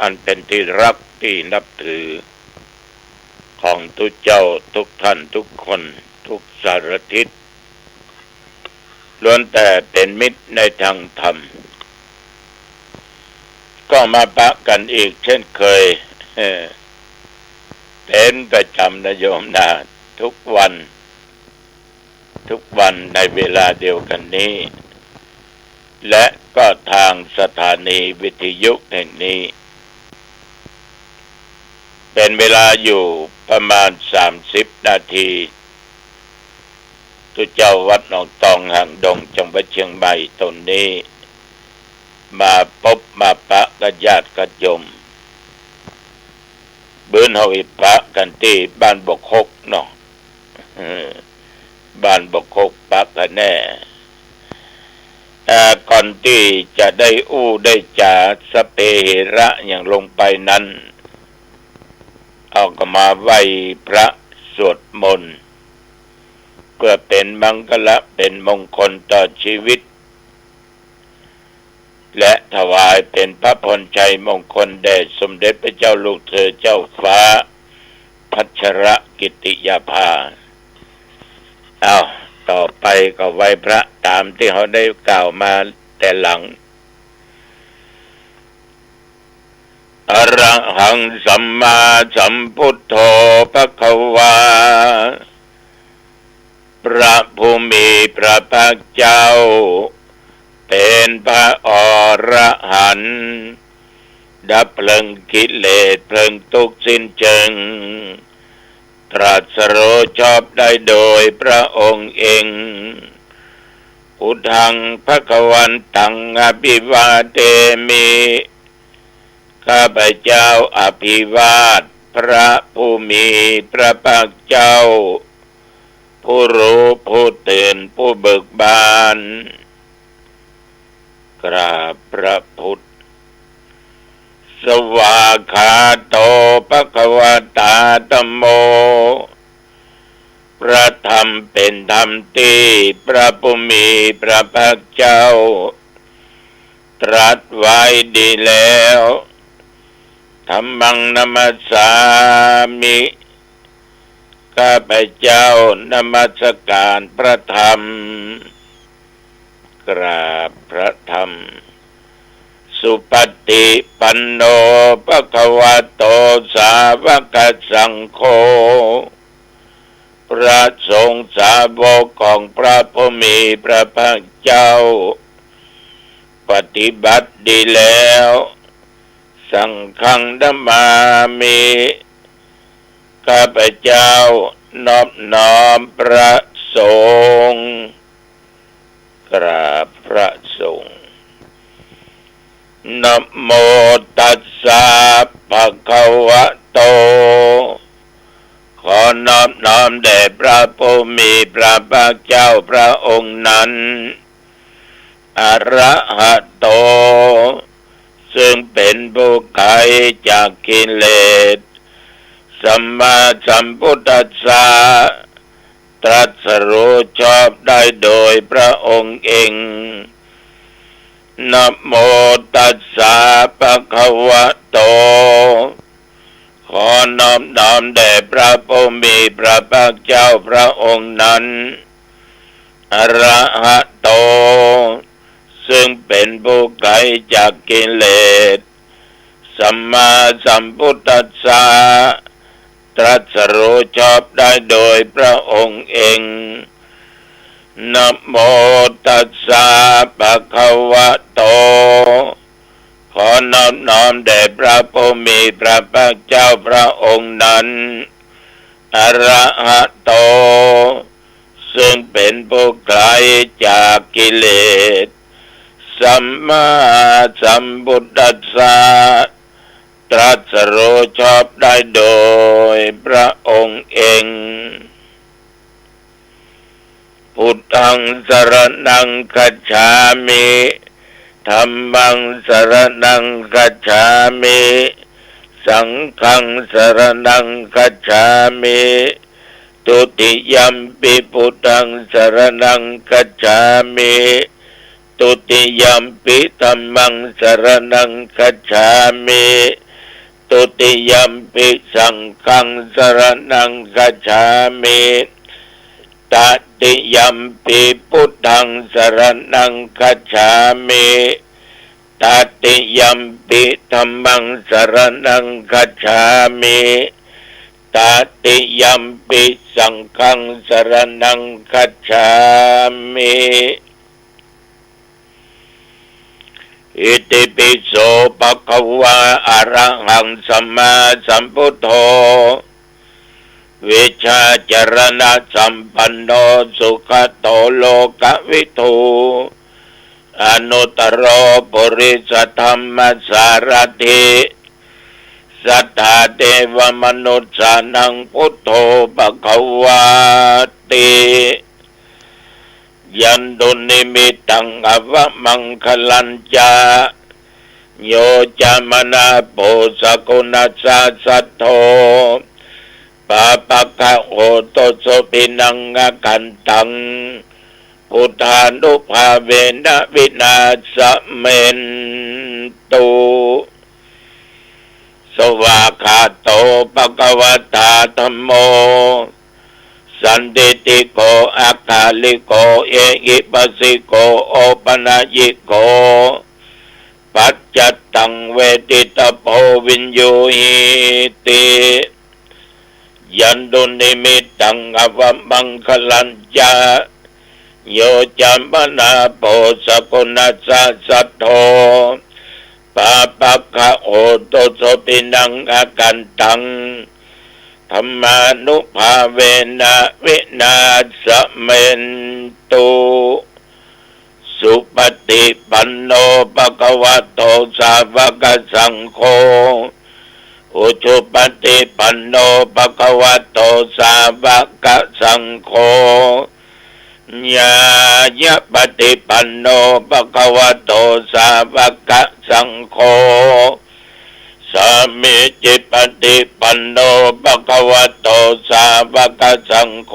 อันเป็นที่รักที่นับถือของทุกเจ้าทุกท่านทุกคนทุกสารทิศล้วนแต่เป็นมิตรในทางธรรมก็มาปะกันอีกเช่นเคยเป็นประจำนะโยมนะทุกวันในเวลาเดียวกันนี้และก็ทางสถานีวิทยุแห่งนี้เป็นเวลาอยู่ประมาณ30 นาทีทุกเจ้าวัดหนองตองหางดงจังหวัดเชียงใหม่ตนนี้มาพบมาปะกันญาติกันโยมบื้นเฮาอิปะกันที่บ้านบกคกเนาะบ้านบกคกปะกันแน่ก่อนที่จะได้ได้จาสเปเหระอย่างลงไปนั้นเอาก็มาไหว้พระสวดมนต์เพื่อเป็นมังคละเป็นมงคลต่อชีวิตและถวายเป็นพระพรชัยมงคลแด่สมเด็จพระเจ้าลูกเธอเจ้าฟ้าพัชรกิติยาภาต่อไปก็ไหว้พระตามที่เขาได้กล่าวมาแต่หลังอรหังสัมมาสัมพุทโธภควาพระผู้มีพระภาคเจ้าเป็นพระอรหันต์ดับเพลิงกิเลสเพลิงทุกข์สิ้นเชิงตรัสรู้ชอบได้โดยพระองค์เองพุทธังภควันตังอภิวาเทมิข้าพเจ้าอภิวาทพระผู้มีพระภาคเจ้าผู้รู้ผู้ตื่นผู้เบิกบานกราบพระพุทธสวากขาโตภควตาธัมโมพระธรรมเป็นธรรมที่พระผู้มีพระภาคเจ้าตรัสไว้ดีแล้วธัมมังนัมสสามิข้าพเจ้านมัสการพระธรรมกราบพระธรรมสุปฏิปันโนภควโตสาวกสังโฆพระสงฆ์สาวกของพระผู้มีพระภาคเจ้าปฏิบัติดีแล้วสังฆังธัมมามิข้าพเจ้านอบน้อมพระสงฆ์กราบพระสงฆ์นะโมตัสสะภะคะวะโตขอนอบน้อมแด่พระผู้มีพระภาคเจ้าพระองค์นั้นอรหัตโตซึ่งเป็นผู้ไกลจากกิเลสสัมมาสัมพุทธัสสะตรัสรู้ชอบได้โดยพระองค์เองนะโมตัสสะภะคะวะโตขอนอบน้อมแด่พระผู้มีพระภาคเจ้าพระองค์นั้นอรหัตโตซึ่งเป็นผู้ไกลจากกิเลสสัมมาสัมพุทธัสสะตรัสรู้ชอบได้โดยพระองค์เองนะโมตัสสะภะคะวะโตขอนอบน้อมแด่พระผู้มีพระภาคเจ้าพระองค์นั้นอรหัตโตซึ่งเป็นผู้ไกลจากกิเลสสัมมาสัมพุทธัสสะตรัสรู้ชอบได้โดยพระองค์เองพุทธังสรณังคัจฉามิธัมมังสรณังคัจฉามิสังฆังสรณังคัจฉามิตุติยัมปิพุทธังสรณังคัจฉามิตุติยัมปิธัมมังสรณังคัจฉามิ ต ตุติยัมปิสังฆังสรณังคัจฉามิตติยัมปิพุทธังสรณังคัจฉามิตติยัมปิธัมมังสรณังคัจฉามิตติยัมปิสังฆังสรณังคัจฉามิอิติปิโสภะคะวะอะระหังสัมมาสัมพุทโธวิชาจรณะสัมปันโนสุขโตโลกวิทูอนุตตรปุริสธรรมสารถิสัทธาเทวมนุษย์สานังพุทโธภคะวะติยันตุนิมิตังอวมังคลัญจาโยจามนาโปสกุณัสสะสัทโธปะปะกะโหโตโสปินังกันตังพุทธานุภาเวนะวินาศเมนตุสวากขาโตภควตาธัมโมสันติติโกอาคาลิโกเอหิปัสสิโกโอปนายิโกปัจจตังเวทิตโพวินโยหิติยันตุนิมิตังอวมังคลัญจาโยจามนาโปสกุณัสสะสัทโธปะปะกะโอโตโสปินังอากันตังธรรมานุภาเวนะวินาศเมนตุสุปฏิปันโนภะคะวะโตสาวกสังโฆอุชุปฏิปันโนภะคะวะโตสาวกสังโฆญาญะปฏิปันโนภะคะวะโตสาวกสังโฆสามิจิปฏิปันโนภะคะวะโตสาวกสังโฆ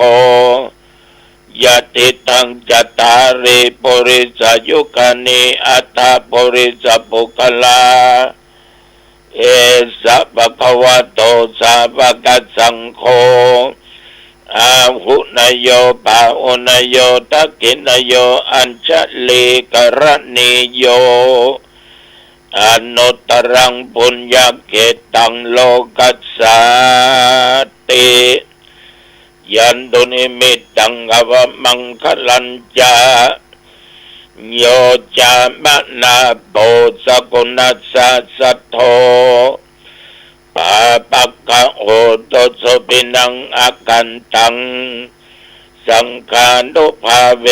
ยะติทังจัตตาริปุริสยุคานิอัตถปุริสปุคลาเอสะภะคะวะโตสาวกสังโฆอาหุนโยปาอุนโยทักขินโยอัญชลีกรณีโยอนุตตรังปุญญเกตังโลกัสสาติยันตุนิมิตังอวมังคลัญจาโยจามนาโปสกุณัสสะสัทโธปะปะกะโหโตโสปินังอากันตังสังฆานุภาเว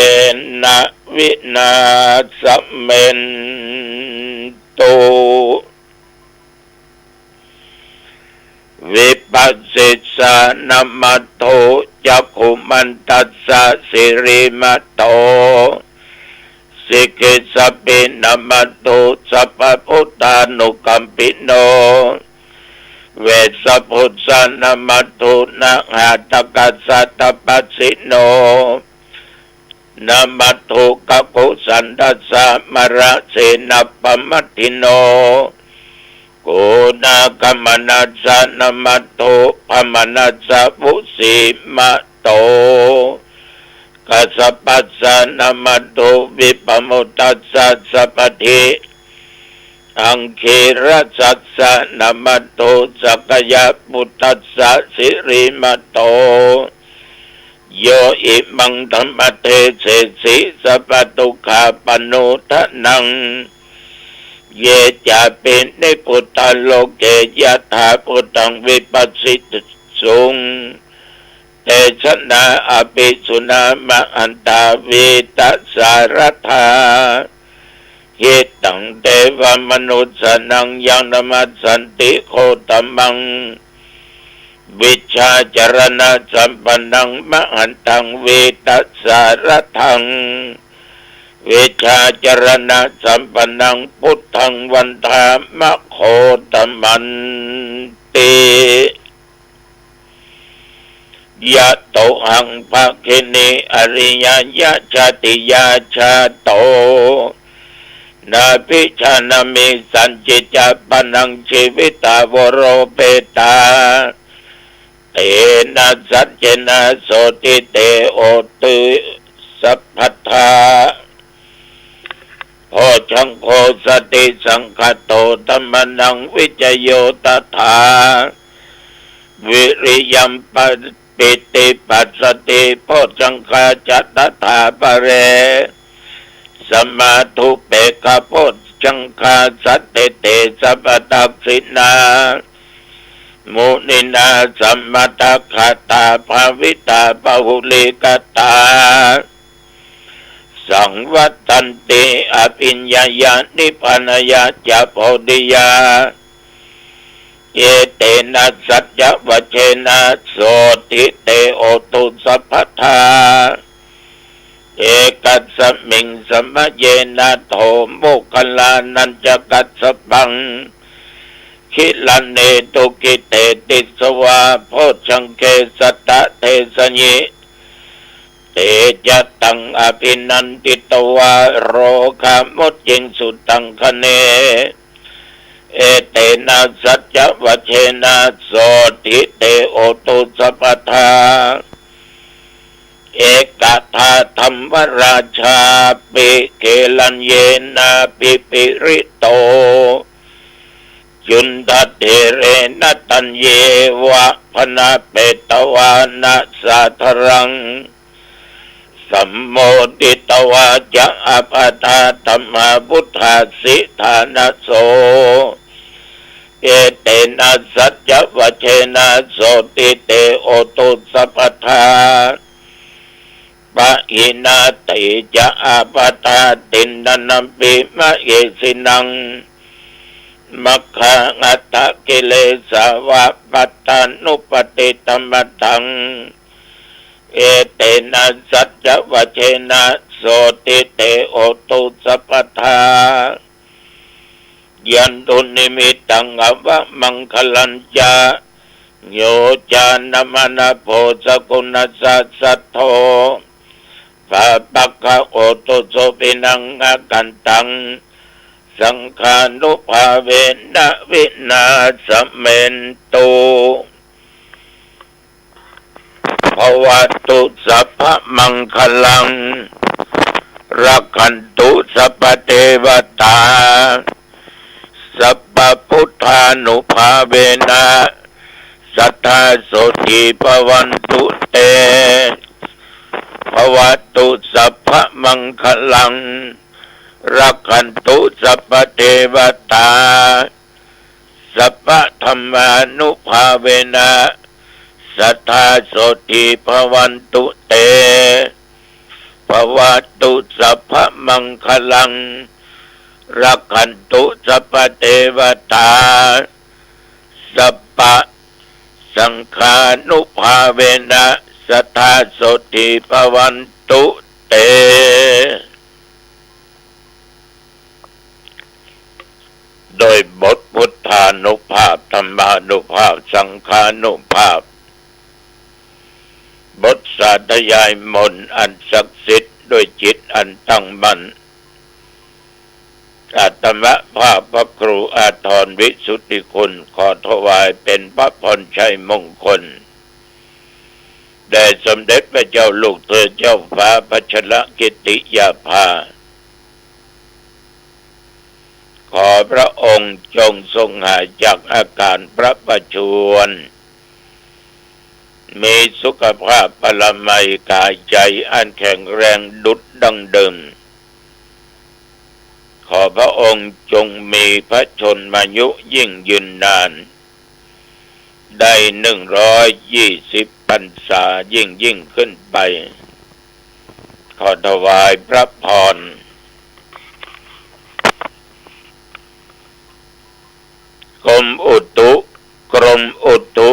นะวินาศเมนตุวิปัสสิสานัมมะโตจักขุมันตัสสะสิริมัตโตสิกิสปินัมมะโตสัพพพุทธานุกัมปิโนเวสพุทธานัมมะโตนะหาตกัสสะตปัสสิโนนามัตถุกกุสันตัสสะมระเสนัปปมัตถิโนโกนาคมนัสสะนามัตถุพมนัสสะวุสีมะโตกัสสปัสสะนามัตถุวิปมุตตัสสะสัพพทิอังคีรัสสัสสะนามัตถุสักยะปุตตัสสะสิริมะโตโยอิมังธรรมเทเสสิสัพพทุกขาปนุทะนังเยจะเป็นในพุทธโลกเกยถาพุทธังวิปัสสิตสุงเตชนะอภิสุนามะอันตาวิตัสสารธาหิตังเทวมนุษย์สนังยังนมัสสันติโคตมังวิชาจรณะสัมปันนังมหันตังเวตัสสารทังวิชาจรณะสัมปันนังพุทธังวันธามะโคตมันติยะโตหังภะคินิอริยยะชาติยาชาโต นาภิชานามิสันจิจาปนังชีวิตาวโรเปตาเตนะสัจเจนะโสติเตโอตุสัพพัทธาโพชังโคสติสังคโตธัมมนังวิจโยตถาวิริยัมปปิติปัสสติโพชังคาจัตถาปะเรสมาธุเปกะโพชังคาสัตเตสัพพตักสินามุนินาสัมมาทัคาตาภาวิตาปะหุลิกตาสังวัตตันติอภิญญายานิพพานายาจะโพธิยาเยเตนะสัจจวัชเชนะโสติเตโอตุสัพพทาเอกัสสมิงสมะเยนะโทโมคคัลลานันจะกัสสปังคิลันเนตุกิเตติสวาโพชังเคสตะเทสญิเตจะตังอภินันติตวาโรคามุจจิงสุตังคเนเอเตนะสัจจวัชเชนะโสติเตโอตุสัพพทาเอกทาธรรมราชาปิเกลัญเยนะปิปิริโตจุนทัตเถเรนะตัญเยวะพนาเปตวานะสัทรังสัมโมติตวาจะอปาตาธัมมาพุทธาสิธานะโสเอเตนะสัจจวัชเชนะโสติเตโอตุสัพพทาปะหินาติจะอาปาตาตินนัมปิมะเยสินังมัคคะงัตตะกิเลสาวะปัตตานุปติตัมมัตังเอเตนะสัจจวัชเชนะโสติเตโอตุสัพพทายันตุนิมิตังอวะมังคลัญจาโยจานมนะโพสกุณสัสสะโทภะปักขะโอตุโสปินังอากันตังสังฆานุภาเวนะวินาสเมนตุภวัตุสัพพมังคลังรักขันตุสัพพเทวตาสัพพพุทธานุภาเวนะสัทธาโสติภวันตุเตภวัตุสัพพมังคลังรักขันตุสัพพเทวตาสัพพธัมมานุภาเวนะสัทธาโสติภวันตุเตภวัตุสัพพมังคลังรักขันตุสัพพเทวตาสัพพสังฆานุภาเวนะสัทธาโสติภวันตุเตโดยบทพุทธานุภาพธรรมานุภาพสังฆานุภาพบทสาธยายมนต์อันศักดิ์สิทธิ์ด้วยจิตอันตั้งมั่นอาตมภาพพระครูอาทรวิสุทธิคุณขอถวายเป็นพระพรชัยมงคลแด่สมเด็จพระเจ้าลูกเธอเจ้าฟ้าพัชรกิติยาภาขอพระองค์จงทรงหายจากอาการพระประชวรมีสุขภาพพลามัยกายใจอันแข็งแรงดุจดังเดิมขอพระองค์จงมีพระชนมายุยิ่งยืนนานได้120 พรรษายิ่งขึ้นไปขอถวายพระพรกรมอุตุ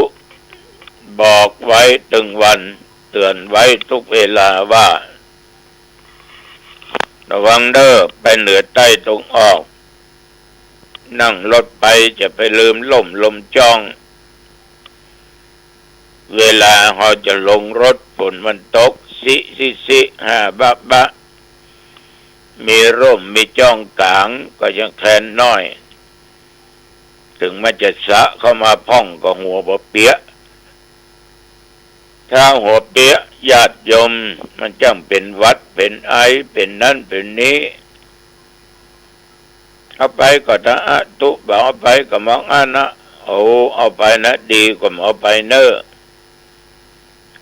บอกไว้ถึงวันเตือนไว้ทุกเวลาว่าระวังเด้อไปเหนือใต้ตรงออกนั่งรถไปจะไปลืมลมจ้องเวลาเราจะลงรถฝนมันตกสิหาบะ มีร่มมีจ้องกลางก็ยังแคลนน้อย ถึงมันจะสะเข้ามาพ่องก็หัวบ่เปียะถ้าหัวเปียะญาติโยมมันจังเป็นวัดเป็นไอเป็นนั่นเป็นนี้เอาไปก็ตะอะตุบ่เอาไปก็มองอันนะเอาไปนะดีกว่าเอาไปเนอ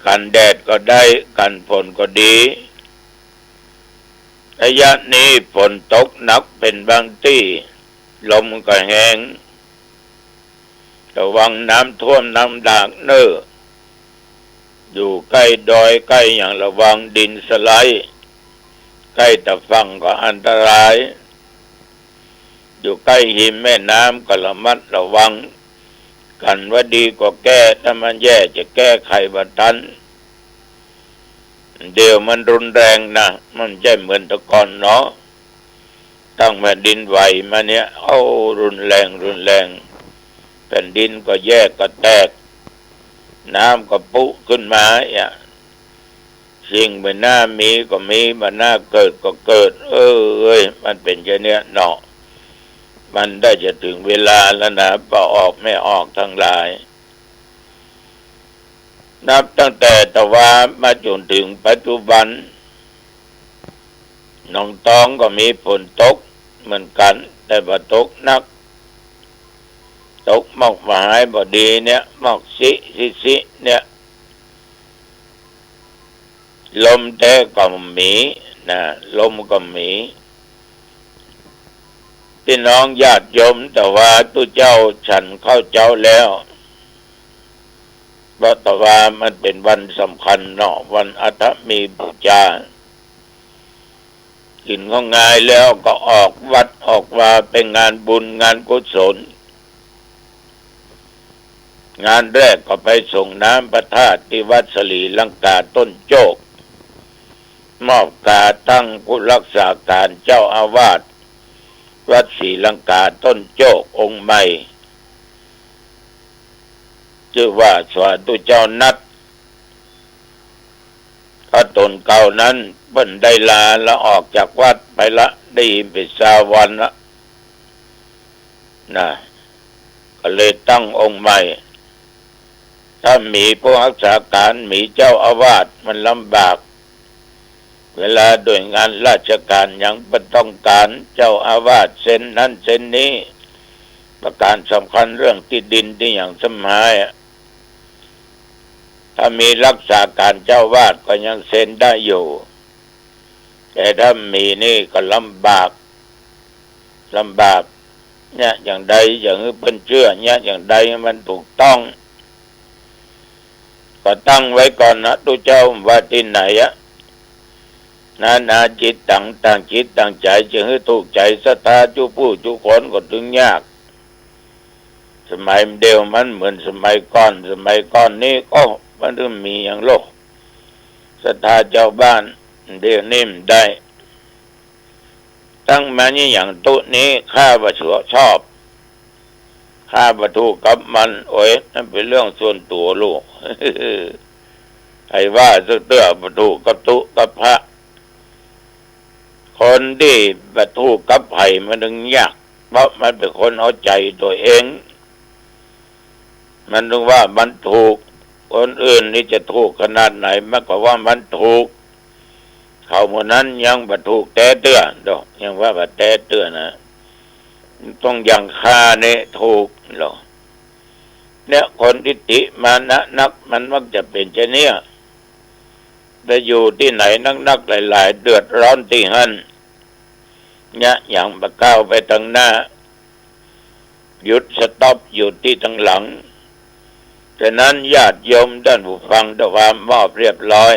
กันแดดก็ได้กันฝนก็ดีระยะนี้ฝนตกหนักเป็นบางที่ลมก็แห้งระวังน้ำท่วมน้ำดากเนออยู่ใกล้ดอยใกล้อย่างระวังดินสไลด์ใกล้ตะฝั่งก็อันตรายอยู่ใกล้หิมแม่น้ำก็ระมัดระวังกันว่าดีกว่าแก้ถ้ามันแย่จะแก้ไขบัดทันเดี๋ยวมันรุนแรงนะมันใช่เหมือนตะกอนเนาะตั้งแผ่นดินไหวมาเนี่ยรุนแรงแผ่นดินก็แยกก็แตกน้ำก็ปุขึ้นมาสิ่งมันน่ามีก็มีมันน่าเกิดก็เกิดมันเป็นอย่างเนี้ยเนาะมันได้จะถึงเวลาแล้วนะพอออกไม่ออกทั้งหลายนับตั้งแต่ตะวามาจนถึงปัจจุบันหนองตองก็มีฝนตกเหมือนกันแต่บ่ตกนักตกมอกมหายบ่ดีเนี่ยมอกสิเนี่ยลมแต่ก็มีนะลมก็มีพี่น้องญาติโยมแต่ว่าตุเจ้าฉันเข้าเจ้าแล้วเพราะแต่ว่ามันเป็นวันสำคัญเนาะวันอัฐมีบูชากินของงายแล้วก็ออกวัดออกว่าเป็นงานบุญงานกุศลงานแรกก็ไปส่งน้ำพระธาตุที่วัดสลีลังกาต้นโจกมอบกาตั้งผู้รักษาการเจ้าอาวาสวัดศรีลังกาต้นโจกองค์ใหม่ชื่อว่าสวัสดิ์เจ้านัดพระตนเก่านั้นเพิ่นได้ลาแล้วออกจากวัดไปละได้ไปสาวันละนะก็เลยตั้งองค์ใหม่ถ้ามีผู้รักษาการมีเจ้าอาวาสมันลำบากเวลาโดยงานราชการยังเป็นต้องการเจ้าอาวาสเซ็นนั้นเซ็นนี้ประการสำคัญเรื่องที่ดินที่อย่างสมัยถ้ามีรักษาการเจ้าวาดก็ยังเซ็นได้อยู่แต่ถ้ามีนี่ก็ลำบากเนี่ยอย่างใดอย่างนี้เป็นเชื่อเนี่ยอย่างใดมันถูกต้องก็ตั้งไว้ก่อนนะตุเจ้าว่าที่ไหนนาจิตต่างจิตต่างใจจึงให้ถูกใจศรัทธาจุผู้จุคนก็ถึงยากสมัยเดียวมันเหมือนสมัยก่อนนี้ก็มันเริ่มมีอย่างโลกศรัทธาเจ้าบ้านเดี๋ยวนี้มได้ตั้งมานี่อย่างตุนี้ข้าประชอบข้าประทูกับมันนั่นเป็นเรื่องส่วนตัวลูก ไอ้ว่าเตื้อประทูกับตุกับพระคนที่ประทูกับไผ่มันถึงยากเพราะมันเป็นคนเอาใจตัวเองมันถึงว่ามันถูกคนอื่นนี่จะถูกขนาดไหนมากกว่ามันถูกเขาหมดนั้นยังบัถูกแต่เตื้อดอกยังว่าบัแต่เตื้อนะต้องยังคาเนี่ยถูกหรอเนี่ยคนทิฏฐิมานะนักมันมักจะเป็นเช่นนี้ไปอยู่ที่ไหนนักหลายๆเดือดร้อนที่หันเนี่ยอย่างมาก้าวไปทางหน้าหยุดสต็อปอยู่ที่ทางหลังฉะนั้นญาติโยมท่านผู้ฟังด้วยความมอบเรียบร้อย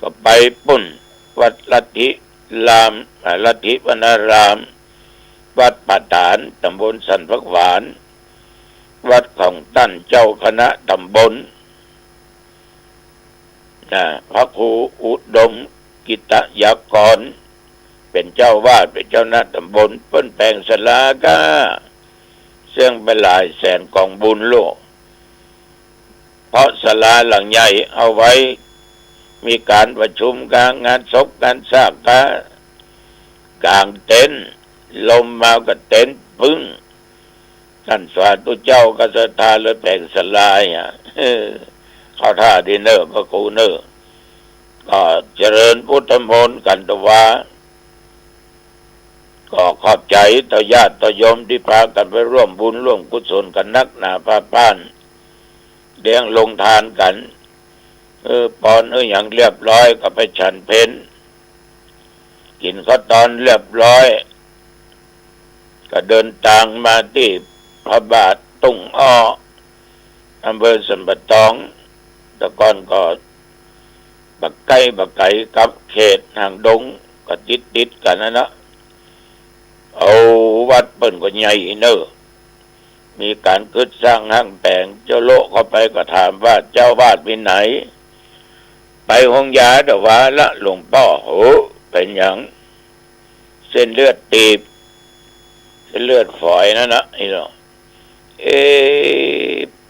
ก็ไปปุ้นวัดลัทธิวนารามวัดป่าฐานตำบลสันพักหวานวัดของท่านเจ้าคณะตำบลพระครูอุดมกิตยากรเป็นเจ้าวาดเป็นเจ้าหน้าตำบลเปิ้นแปลงศาลาก็ซึ่งเป็นหลายแสนกองบุญโลกเพราะศาลาหลังใหญ่เอาไว้มีการประชุมการงานศพการสร้าง กลางเต็นท์ลมมาก็เต็นท์ปึ้งท่านสาธุเจ้าก็ศรัทธาเลยแผ่สลายเข้าท่าดินเนอร์พระครูเนอร์ก็เจริญพุทธมนต์กันตวาก็ขอบใจต่อญาติต่อโยมที่พากันไปร่วมบุญร่วมกุศลกันนักหนาพาป้านเลี้ยงลงทานกันปอนอย่างเรียบร้อยก็ไปฉันเพลกินข้าวตอนเรียบร้อยก็เดินทางมาที่พระบาทตุ้งอ้ออำเภอสัมปะตองแต่ก่อนก็บักไก่กับเขตหางดงก็ติดกันนะเอาวัดเปิ้นก็ใหญ่เนอะมีการขึ้นสร้างห้างแปลงเจ้าโลกเข้าไปก็ถามว่าเจ้าวาดไปไหนไปห้องยาเดว่าละหลวงพ่อโหเป็นอย่างเส้นเลือดตีบเส้นเลือดฝอยนั่นนะไอ้เนาะ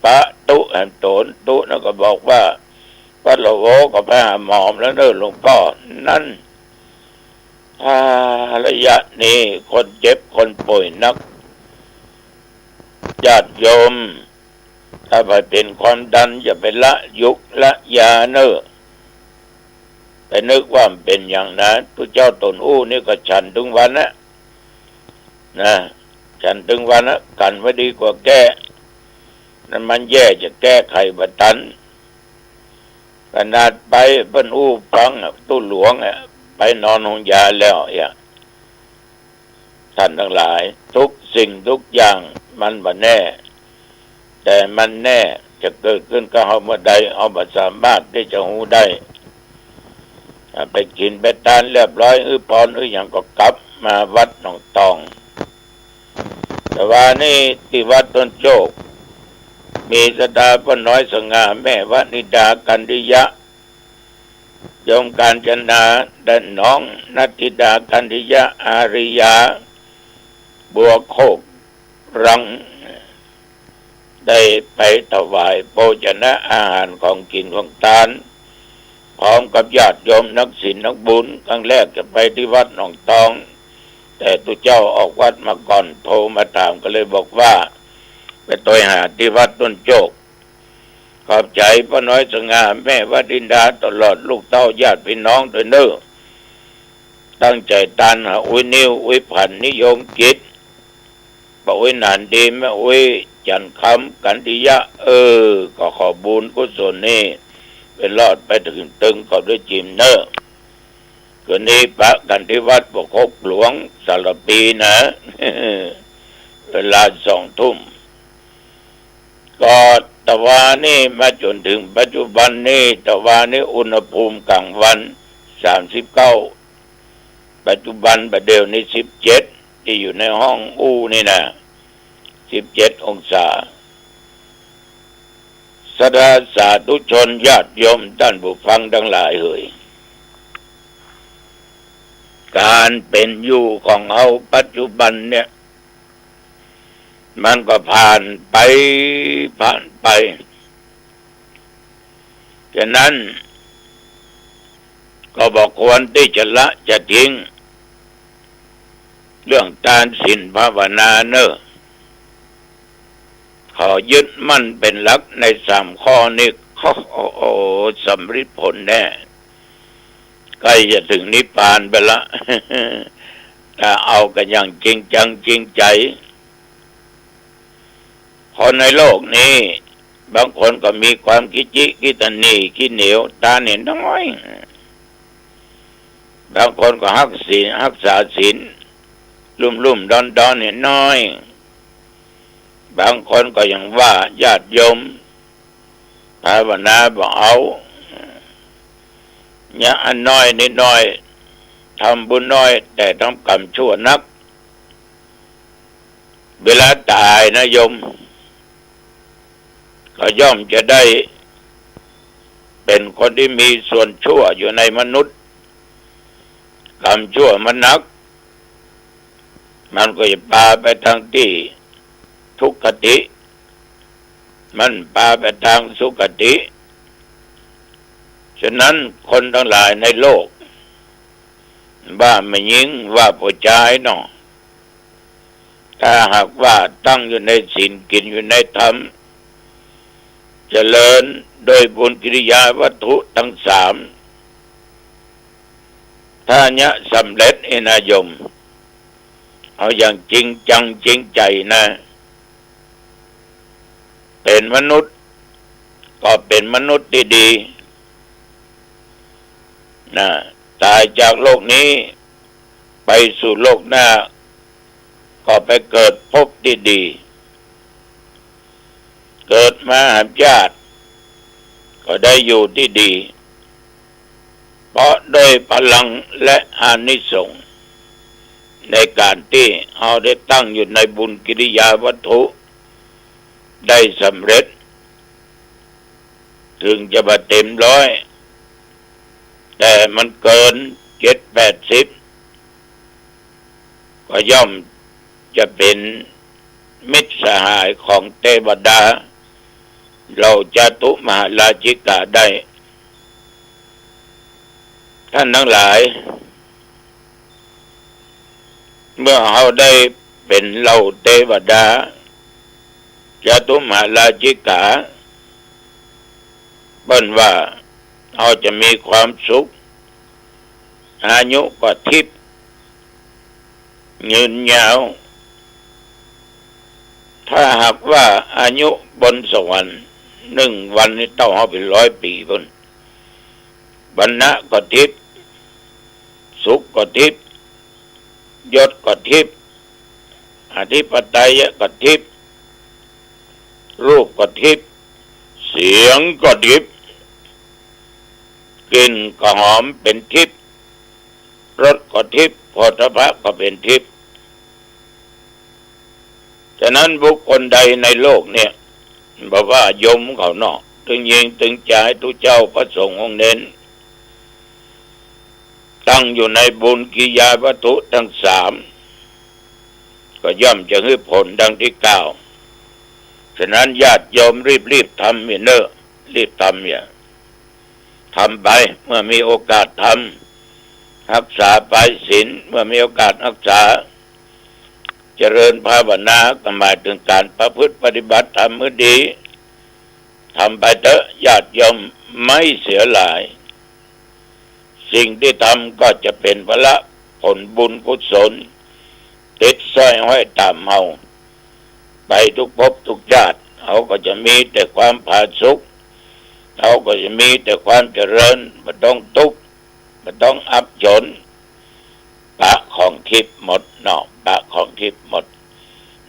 ปะตุแห่งโตนตุนั่นก็บอกว่าวัดหลวงโอก็ไปหาหมอมแล้วเนอะหลวงพ่อนั่นระยะนี้คนเจ็บคนป่วยนักญาติโยมถ้าไปเป็นความดันอย่าไปละยุกละยาเนอะไปนึกว่าเป็นอย่างนั้นพระเจ้าตนอู้นี่ก็ฉันถึงวันนะฉันถึงวันกันไว้ดีกว่าแก้นั่นมันแย่จะแก้ไขบัตันขนาดไปเพิ่นอู้ฟังตู้หลวงไปนอนห้องยาแล้วท่านทั้งหลายทุกสิ่งทุกอย่างมันบ่แน่แต่มันแน่จะเกิดขึ้นก็เอาเมื่อใดเอาบ่สามารถที่จะหูได้ไปกินไปทานเรียบร้อยปอนอย่างก็กลับมาวัดหนองตองแต่ว่านี่ที่วัดต้นโจกมีสดาป้าน้อยสง่าแม่วนิดากันดิยะโยมการจนาดันน้องนัตติดากันดิยะอาริยาบัวโคกรังได้ไปถวายโภชนะอาหารของกินของทานพร้อมกับญาติโยมนักศีลนักบุญครั้งแรกจะไปที่วัดหนองตองแต่ตุเจ้าออกวัดมาก่อนโทรมาถามก็เลยบอกว่าไปต่อยหาที่วัดต้นโจกขอบใจป้าน้อยสง่าแม่วดินดาตลอดลูกเต้าญาติพี่น้องด้วยเนอะตั้งใจตานหานิ้วผันนิยมกิจบอกนานดีแม่จันคำกันติยะก็ขอบุญกุศลนี่เป็นรอดไปถึงตึงก็ด้วยจิมเนอะคืนนี้พระกันที่วัดบกคกหลวงสารปีนะเวลา2 ทุ่มก็ตะวันนี่มาจนถึงปัจจุบันนี่ตะวันนี่อุณหภูมิกลางวัน39ปัจจุบันประเดี๋ยวนี้17ที่อยู่ในห้องนี่นะ17 องศาสดาสาธุชนญาติโยมท่านผู้ฟังทั้งหลายเอ่ยการเป็นอยู่ของเราปัจจุบันเนี่ยมันก็ผ่านไปฉะนั้นก็บอกควรที่จะละจะทิ้งเรื่องทานศีลภาวนาเนอะขอยึดมั่นเป็นหลักใน3 ข้อนี้สำเร็จผลแน่ใกล้จะถึงนิพพานไปละ ถ้าเอากันอย่างจริงจังจริงใจคนในโลกนี้บางคนก็มีความคิดตันนี่ขี้เหนียวตาเนี่ยน้อยบางคนก็รักษาศีลลุ่มดอนเนี่ยน้อยบางคนก็ยังว่าญาติโยมภาวนาบ่เอาเนี่ยอันน้อยนิดน้อยทำบุญน้อยแต่ทำกรรมชั่วนักเวลาตายนะโยมก็ย่อมจะได้เป็นคนที่มีส่วนชั่วอยู่ในมนุษย์กรรมชั่วมันนักมันก็จะพาไปทางที่ทุกขติมันพาไปทางสุขติ ฉะนั้นคนทั้งหลายในโลก ว่าไม่ยิงว่าผู้ชายเนาะถ้าหากว่าตั้งอยู่ในศีลกินอยู่ในธรรมเจริญโดยบุญกิริยาวัตถุทั้งสามถ้าเนี้ยสำเร็จเอนายมเอาอย่างจริงจังจริงใจนะเป็นมนุษย์ก็เป็นมนุษย์ดีๆนะตายจากโลกนี้ไปสู่โลกหน้าก็ไปเกิดพบดีๆเกิดมาหาญาติก็ได้อยู่ที่ดีเพราะโดยพลังและอานิสงส์ในการที่เอาได้ตั้งอยู่ในบุญกิริยาวัตถุได้สำเร็จถึงจะมาเต็มร้อยแต่มันเกิน70-80ก็ย่อมจะเป็นมิตรสหายของเทวดาเราจะตุมหาราชิกาได้ท่านทั้งหลายเมื่อเขาได้เป็นเราเทวดาจะตุมหาราชิกาเบิ่นว่าเขาจะมีความสุขอายุก็ทิพย์ยืนยาวถ้าหากว่าอายุบนสวรรค์1 วันนี่ต้องเอาไป100 ปีพุ่นวรรณะก็ทิพย์สุขก็ทิพย์ยศก็ทิพย์อธิปไตยก็ทิพย์รูปก็ทิพย์เสียงก็ทิพย์กลิ่นก็หอมเป็นทิพย์รสก็ทิพย์โผฏฐัพพะก็เป็นทิพย์ฉะนั้นบุคคลใดในโลกเนี่ยบอกว่ายมเขาเนาะตึงยิงตึงใจทุเจ้าพระสงฆ์องค์เน้นตั้งอยู่ในบุญกิริยาวัตถุทั้งสามก็ย่อมจะให้ผลดังที่กล่าวฉะนั้นญาติโยมรีบทำเนอะรีบทำอย่าทำไปเมื่อมีโอกาสทำรักษาไปศีลเมื่อมีโอกาสรักษาเจริญภาวนาก็หมายถึงการประพฤติปฏิบัติธรรมมือดีทำไปเถอะญาติโยมไม่เสียหลายสิ่งที่ทำก็จะเป็นพละผลบุญกุศลติดสร้อยห้อยตามเฮาไปทุกภพทุกชาติเขาก็จะมีแต่ความผาสุกเขาก็จะมีแต่ความเจริญไม่ต้องทุกข์ไม่ต้องอับจนปะของทิพย์หมดเนาะปะของทิพย์หมด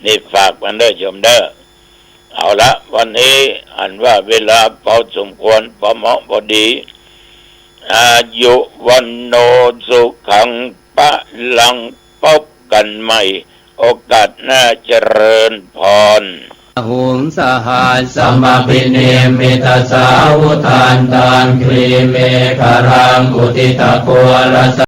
นี่ฝากมันเด้อโยมเด้อเอาละวันนี้อันว่าเวลาพอสมควรพอเหมาะพอดีอายุวันโนสุขังปะลังพบกันใหม่โอกาสหน้าเจริญพรหุงสหัสสมปิเนมิตาสาวุทานตังครีเมฆรังอุทิตะโกรส